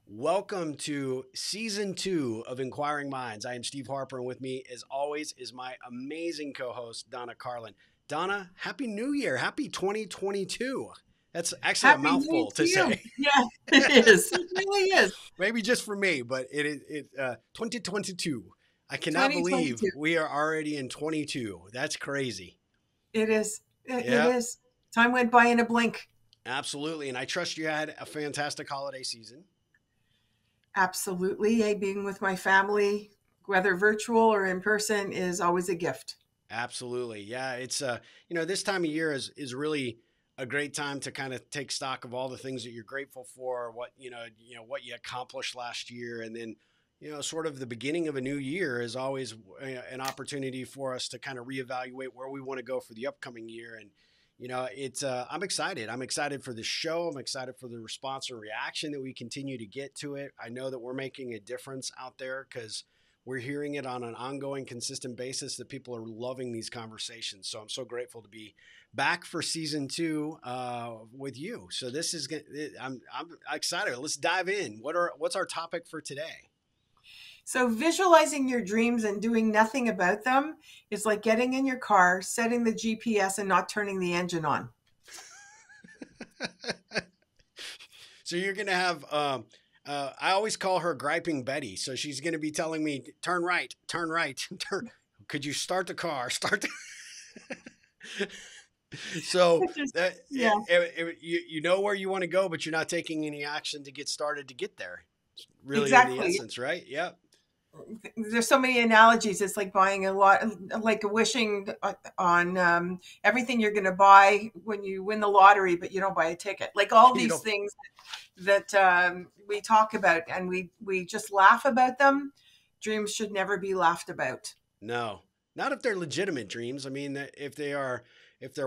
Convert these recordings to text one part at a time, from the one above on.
Welcome to season 2 of Inquiring Minds. I am Steve Harper, and with me, as always, is my amazing co-host, Donna Carlin. Donna, Happy New Year. Happy 2022. That's actually a Happy New Year mouthful to to you. say. Yeah, it is. It really is. Maybe just for me, but it is 2022. I cannot believe 2022. we are already in 22. That's crazy. It is. It Yeah, is. Time went by in a blink. absolutely. And I trust you had a fantastic holiday season. Absolutely. Being with my family, whether virtual or in person, is always a gift. Absolutely. Yeah, it's this time of year is really a great time to kind of take stock of all the things that you're grateful for, what you accomplished last year, and then sort of the beginning of a new year is always an opportunity for us to kind of reevaluate where we want to go for the upcoming year. And it's I'm excited. I'm excited for the show. I'm excited for the response and reaction that we continue to get to it. I know that we're making a difference out there because we're hearing it on an ongoing, consistent basis that people are loving these conversations. So I'm so grateful to be back for season 2 with you. So this is I'm excited. Let's dive in. What's our topic for today? So, visualizing your dreams and doing nothing about them is like getting in your car, setting the GPS, and not turning the engine on. So you're gonna have. I always call her griping Betty. So she's going to be telling me, turn right, turn right, turn. Could you start the car? Start. So that Yeah, you know where you want to go, but you're not taking any action to get started to get there. It's really, in the exactly. essence, right? Yep. There's so many analogies. It's like buying a lot, like wishing on everything you're going to buy when you win the lottery, but you don't buy a ticket. Like all You these don't. things that we talk about and we just laugh about them. Dreams should never be laughed about. No, not if they're legitimate dreams. I mean, if they're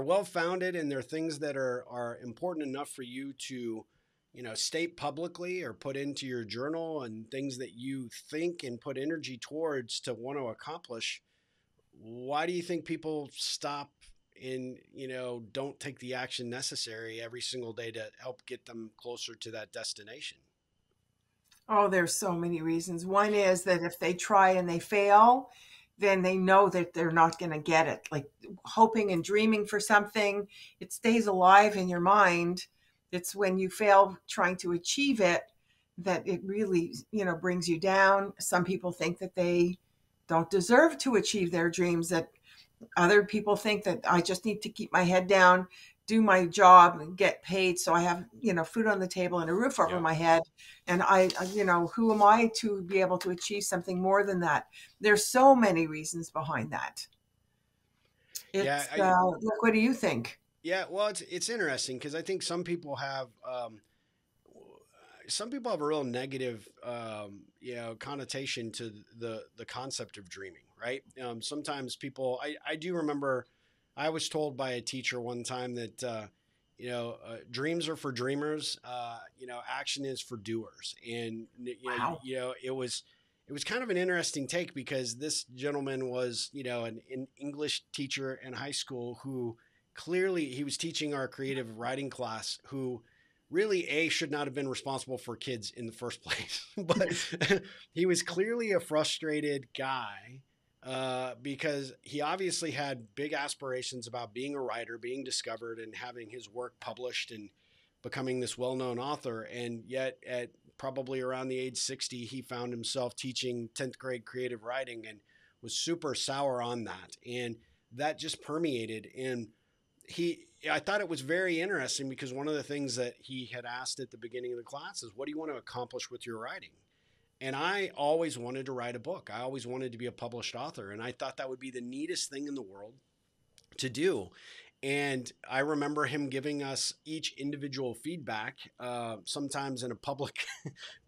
well founded and they're things that are important enough for you to, state publicly or put into your journal and things that you think and put energy towards to want to accomplish. Why do you think people stop and don't take the action necessary every single day to help get them closer to that destination? Oh, there's so many reasons. One is that if they try and they fail, then they know that they're not going to get it. Like hoping and dreaming for something, it stays alive in your mind. It's when you fail trying to achieve it that it really, brings you down. Some people think that they don't deserve to achieve their dreams, that other people think that I just need to keep my head down, do my job and get paid so I have, food on the table and a roof over Yeah. my head. And who am I to be able to achieve something more than that? There's so many reasons behind that. Yeah. It's look, what do you think? Yeah. Well, it's interesting because I think some people have a real negative, connotation to the concept of dreaming, right? Sometimes people, I do remember, I was told by a teacher one time that, dreams are for dreamers, action is for doers. And, Wow. it was kind of an interesting take because this gentleman was, an English teacher in high school who clearly he was teaching our creative writing class who really should not have been responsible for kids in the first place. But he was clearly a frustrated guy because he obviously had big aspirations about being a writer, being discovered, and having his work published and becoming this well-known author. And yet, at probably around the age 60, he found himself teaching 10th grade creative writing and was super sour on that. And that just permeated. And I thought it was very interesting because one of the things that he had asked at the beginning of the class is, what do you want to accomplish with your writing? And I always wanted to write a book. I always wanted to be a published author. And I thought that would be the neatest thing in the world to do. And I remember him giving us each individual feedback, sometimes in a public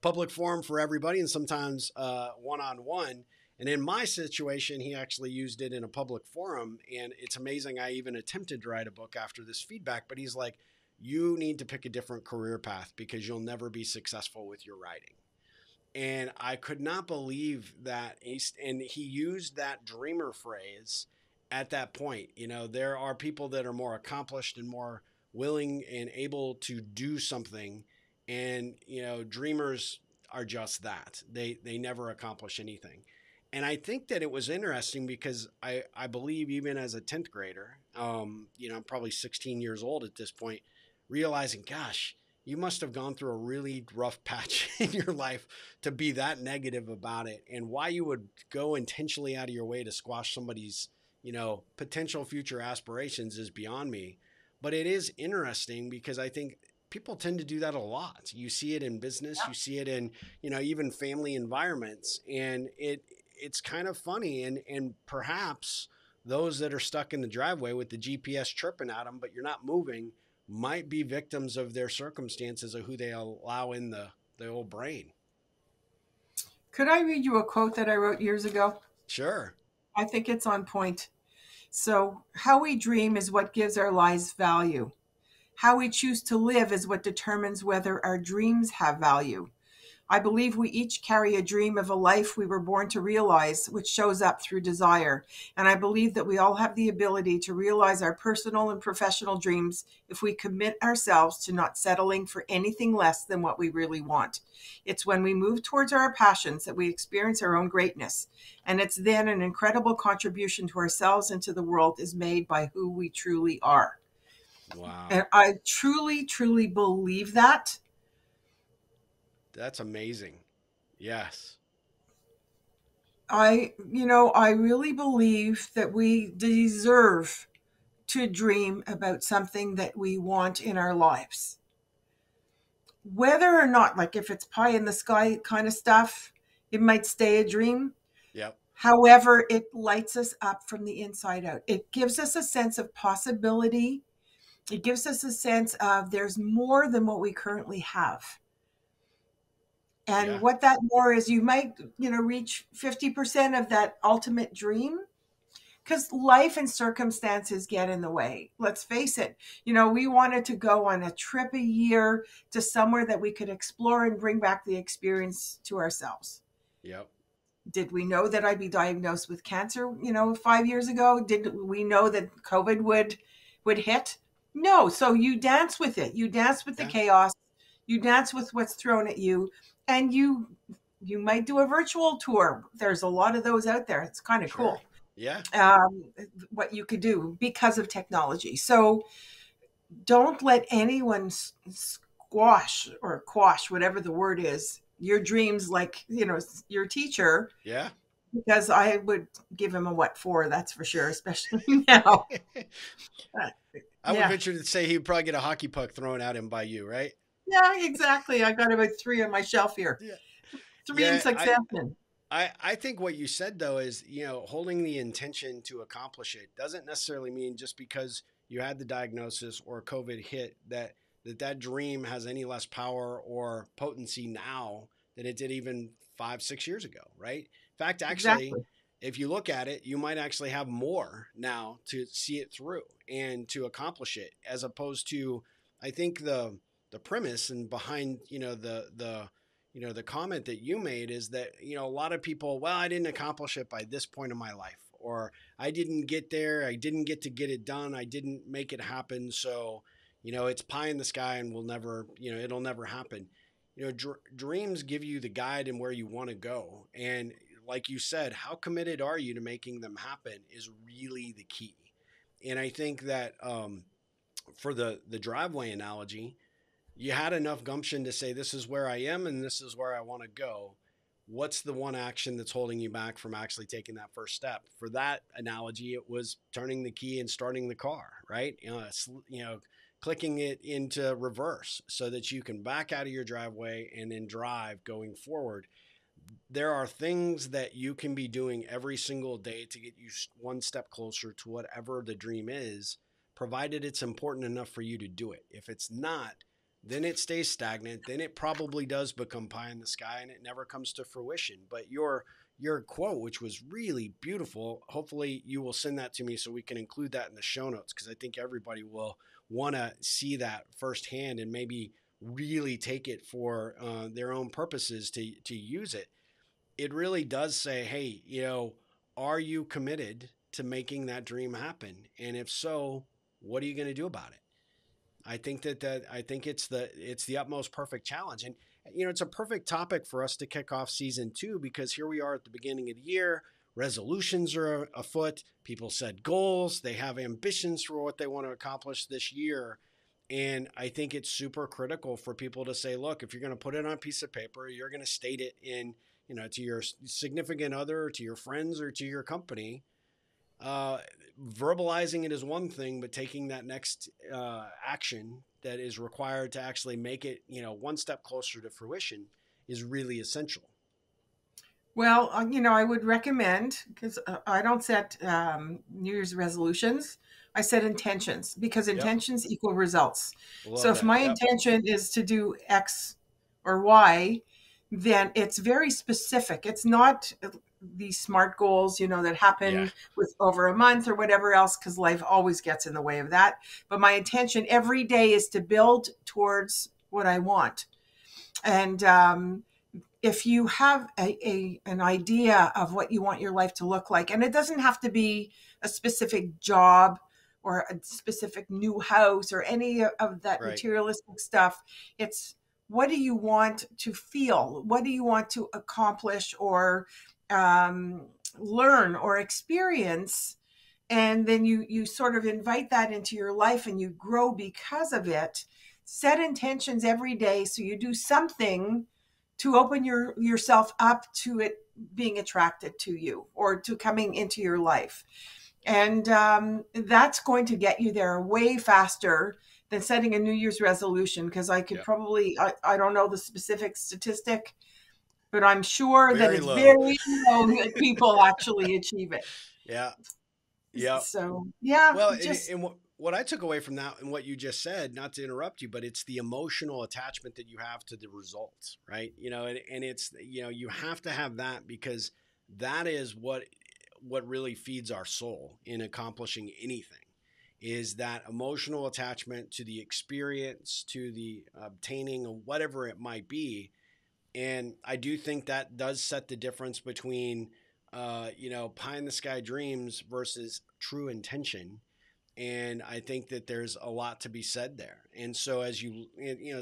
public forum for everybody, and sometimes one-on-one. And in my situation, he actually used it in a public forum. And it's amazing. I even attempted to write a book after this feedback, but he's like, you need to pick a different career path because you'll never be successful with your writing. And I could not believe that. And he used that dreamer phrase at that point. There are people that are more accomplished and more willing and able to do something. And, dreamers are just that. They never accomplish anything. And I think that it was interesting because I believe even as a 10th grader, I'm probably 16 years old at this point, realizing, gosh, you must have gone through a really rough patch in your life to be that negative about it, and why you would go intentionally out of your way to squash somebody's, potential future aspirations is beyond me. But it is interesting because I think people tend to do that a lot. You see it in business, you see it in, even family environments, and it's kind of funny. And perhaps those that are stuck in the driveway with the GPS chirping at them, but you're not moving, might be victims of their circumstances of who they allow in the old brain. Could I read you a quote that I wrote years ago? Sure. I think it's on point. So, how we dream is what gives our lives value. How we choose to live is what determines whether our dreams have value. I believe we each carry a dream of a life we were born to realize, which shows up through desire. And I believe that we all have the ability to realize our personal and professional dreams if we commit ourselves to not settling for anything less than what we really want. It's when we move towards our passions that we experience our own greatness. And it's then an incredible contribution to ourselves and to the world is made by who we truly are. Wow. And I truly, truly believe that. That's amazing. Yes. I really believe that we deserve to dream about something that we want in our lives. Whether or not, like if it's pie in the sky kind of stuff, it might stay a dream. Yep. However, it lights us up from the inside out. It gives us a sense of possibility. It gives us a sense of there's more than what we currently have. And Yeah. what that more is, you might, reach 50% of that ultimate dream because life and circumstances get in the way. Let's face it. We wanted to go on a trip a year to somewhere that we could explore and bring back the experience to ourselves. Yep. Did we know that I'd be diagnosed with cancer, 5 years ago? Did we know that COVID would hit? No. So you dance with it. You dance with the Yeah. chaos. You dance with what's thrown at you, and you might do a virtual tour. There's a lot of those out there. It's kind of Sure. cool, Yeah. um, what you could do because of technology. So don't let anyone squash or quash, whatever the word is, your dreams, like, your teacher, Yeah. because I would give him a what for, that's for sure, especially now. Uh, I would yeah. venture to say he would probably get a hockey puck thrown at him by you, right? Yeah, exactly. I got about three on my shelf here. Yeah. Three in Yeah. succession. I think what you said though is, holding the intention to accomplish it doesn't necessarily mean just because you had the diagnosis or COVID hit that dream has any less power or potency now than it did even 5, 6 years ago, right? In fact, actually, Exactly. if you look at it, you might actually have more now to see it through and to accomplish it, as opposed to, I think the premise and behind, the comment that you made is that, a lot of people, well, I didn't accomplish it by this point in my life, or I didn't get there, I didn't get it done, I didn't make it happen, so, it's pie in the sky and it'll never happen. Dreams give you the guide and where you want to go, and like you said, how committed are you to making them happen is really the key. And I think that, for the driveway analogy, you had enough gumption to say, this is where I am and this is where I want to go. What's the one action that's holding you back from actually taking that first step? For that analogy, it was turning the key and starting the car, right? Clicking it into reverse so that you can back out of your driveway and then drive going forward. There are things that you can be doing every single day to get you one step closer to whatever the dream is, provided it's important enough for you to do it. If it's not, then it stays stagnant. Then it probably does become pie in the sky and it never comes to fruition. But your quote, which was really beautiful, hopefully you will send that to me so we can include that in the show notes, because I think everybody will want to see that firsthand and maybe really take it for their own purposes to use it. It really does say, hey, are you committed to making that dream happen? And if so, what are you going to do about it? I think it's the utmost perfect challenge. And it's a perfect topic for us to kick off season 2, because here we are at the beginning of the year. Resolutions are afoot. People set goals. They have ambitions for what they want to accomplish this year. And I think it's super critical for people to say, look, if you're going to put it on a piece of paper, you're going to state it in, to your significant other, to your friends, or to your company. uh, Verbalizing it is one thing, but taking that next action that is required to actually make it, one step closer to fruition is really essential. Well, I would recommend, because I don't set New Year's resolutions. I set intentions, because Yep. intentions equal results. So Love if that. my Yep. intention is to do X or Y, then it's very specific. It's not these SMART goals, that Yeah. happen with over a month or whatever else, because life always gets in the way of that. But my intention every day is to build towards what I want. And if you have an idea of what you want your life to look like, and it doesn't have to be a specific job or a specific new house or any of that Right. materialistic stuff, it's what do you want to feel? What do you want to accomplish or um, learn or experience? And then you sort of invite that into your life and you grow because of it. Set intentions every day so you do something to open yourself up to it being attracted to you or to coming into your life. And that's going to get you there way faster than setting a New Year's resolution, because I could Yep. probably, I don't know the specific statistic, but I'm sure that Very it's low. very low that people actually achieve it. Yeah. Yep. So yeah, Well, just and what I took away from that and what you just said, not to interrupt you, but it's the emotional attachment that you have to the results, right? And it's, you have to have that, because that is what really feeds our soul in accomplishing anything, is that emotional attachment to the experience, to the obtaining of whatever it might be. And I do think that does set the difference between, pie in the sky dreams versus true intention. And I think that there's a lot to be said there. And so as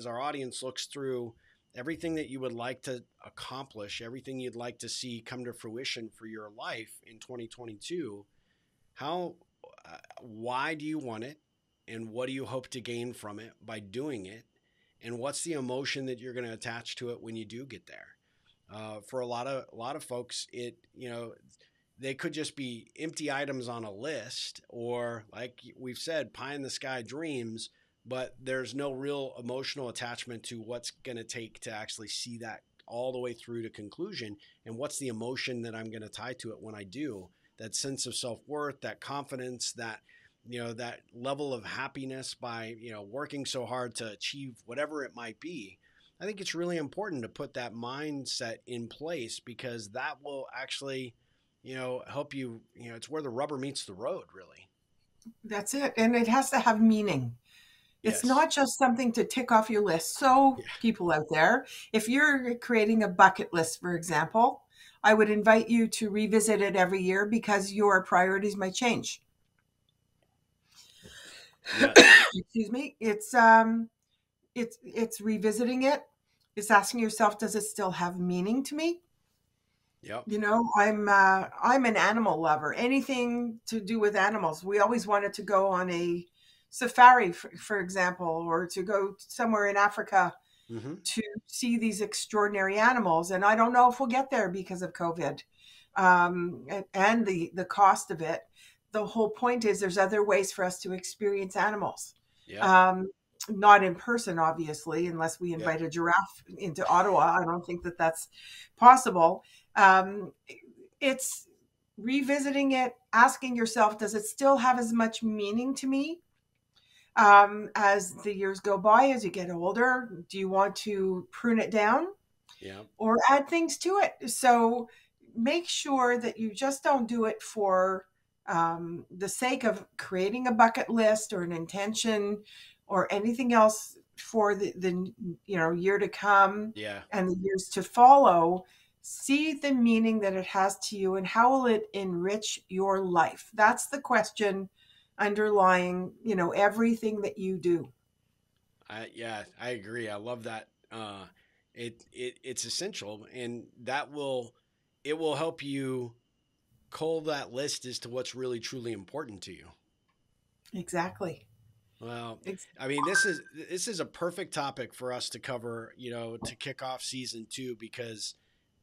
our audience looks through everything that you would like to accomplish, everything you'd like to see come to fruition for your life in 2022, how why do you want it, and what do you hope to gain from it by doing it, and what's the emotion that you're going to attach to it when you do get there? For a lot of folks, they could just be empty items on a list, or like we've said, pie in the sky dreams, but there's no real emotional attachment to what's going to take to actually see that all the way through to conclusion, and what's the emotion that I'm going to tie to it when I do. That sense of self-worth, that confidence, that level of happiness by working so hard to achieve whatever it might be. I think it's really important to put that mindset in place, because that will actually help you. It's where the rubber meets the road, really. that's it. And it has to have meaning. It's Yes. not just something to tick off your list. So, Yeah. people out there, if you're creating a bucket list, for example, I would invite you to revisit it every year, because your priorities might change. Yes. Excuse me. It's revisiting it. It's asking yourself, does it still have meaning to me? Yep. I'm an animal lover. Anything to do with animals. We always wanted to go on a safari, for example, or to go somewhere in Africa Mm-hmm. to see these extraordinary animals. And I don't know if we'll get there because of COVID, and the cost of it. The whole point is there's other ways for us to experience animals. Yep. Um, Not in person, obviously, unless we Yep. invite a giraffe into Ottawa. I don't think that that's possible. Um, it's revisiting it, asking yourself, does it still have as much meaning to me as the years go by, as you get older? Do you want to prune it down Yep. or add things to it? So make sure that you just don't do it for the sake of creating a bucket list or an intention or anything else for the year to come Yeah. and the years to follow. See the meaning that it has to you and how will it enrich your life? That's the question underlying, everything that you do. Yeah, I agree. I love that. It's essential, and it will help you cull that list as to what's really truly important to you. Exactly. Well, Ex- I mean, this is a perfect topic for us to cover, you know, to kick off season two, because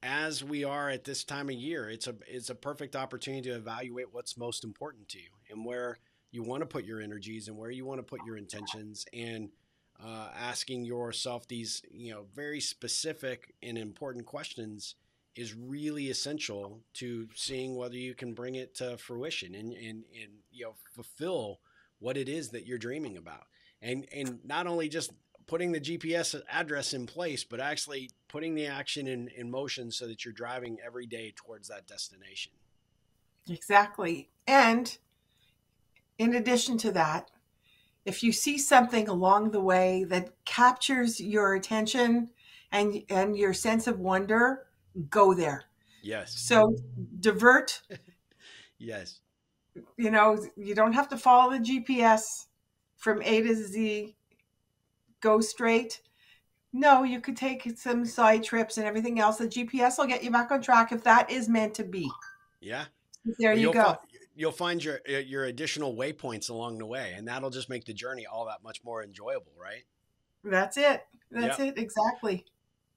as we are at this time of year, it's a perfect opportunity to evaluate what's most important to you and where you want to put your energies and where you want to put your intentions, and asking yourself these, you know, very specific and important questions is really essential to seeing whether you can bring it to fruition and you know, fulfill what it is that you're dreaming about. And not only just putting the GPS address in place, but actually putting the action in motion so that you're driving every day towards that destination. exactly. And in addition to that, if you see something along the way that captures your attention and your sense of wonder, go there. Yes. So divert, Yes. you don't have to follow the GPS from A to Z, go straight. No, you could take some side trips and everything else. The GPS will get you back on track if that is meant to be. Yeah. There Well, you go. you'll find your additional waypoints along the way, and that'll just make the journey all that much more enjoyable, right? That's it. That's Yep. it. Exactly.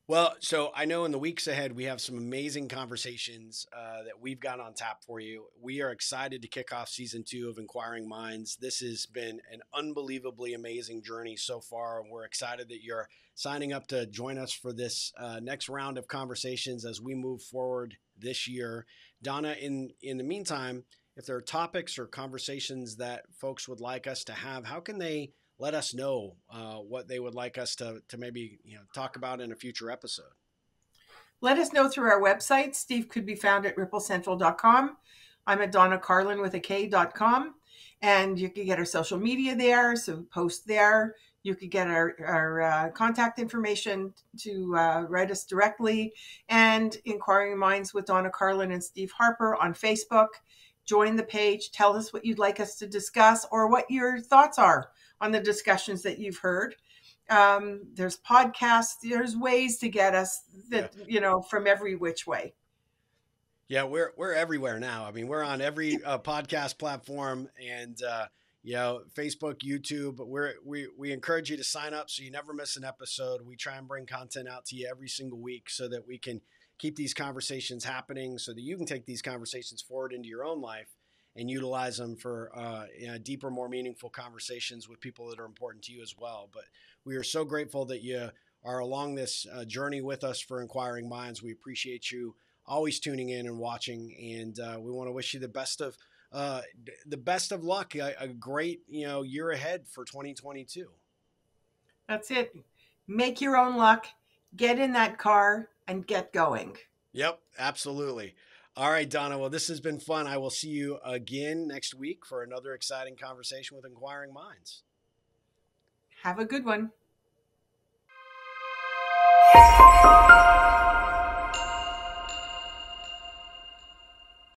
Well, so I know in the weeks ahead we have some amazing conversations that we've got on tap for you. We are excited to kick off season two of Inquiring Minds. This has been an unbelievably amazing journey so far, and we're excited that you're signing up to join us for this next round of conversations as we move forward this year. Donna, in the meantime, if there are topics or conversations that folks would like us to have, how can they let us know what they would like us to maybe, you know, talk about in a future episode? Let us know through our website. Steve could be found at ripplecentral.com. I'm at Donna Carlin with a K.com. And you can get our social media there. So post there. You could get our contact information to write us directly. And Inquiring Minds with Donna Carlin and Steve Harper on Facebook. Join the page. Tell us what you'd like us to discuss or what your thoughts are on the discussions that you've heard. There's podcasts, there's ways to get us Yeah. that, from every which way. Yeah, we're everywhere now. I mean, we're on every podcast platform, and you know, Facebook, YouTube. But we encourage you to sign up so you never miss an episode. We try and bring content out to you every single week so that we can keep these conversations happening, so that you can take these conversations forward into your own life and utilize them for you know, deeper, more meaningful conversations with people that are important to you as well. But we are so grateful that you are along this journey with us for Inquiring Minds. We appreciate you always tuning in and watching, and we want to wish you the best of luck, a great, you know, year ahead for 2022. That's it. Make your own luck, get in that car and get going. Yep, absolutely. All right, Donna. Well, this has been fun. I will see you again next week for another exciting conversation with Inquiring Minds. Have a good one.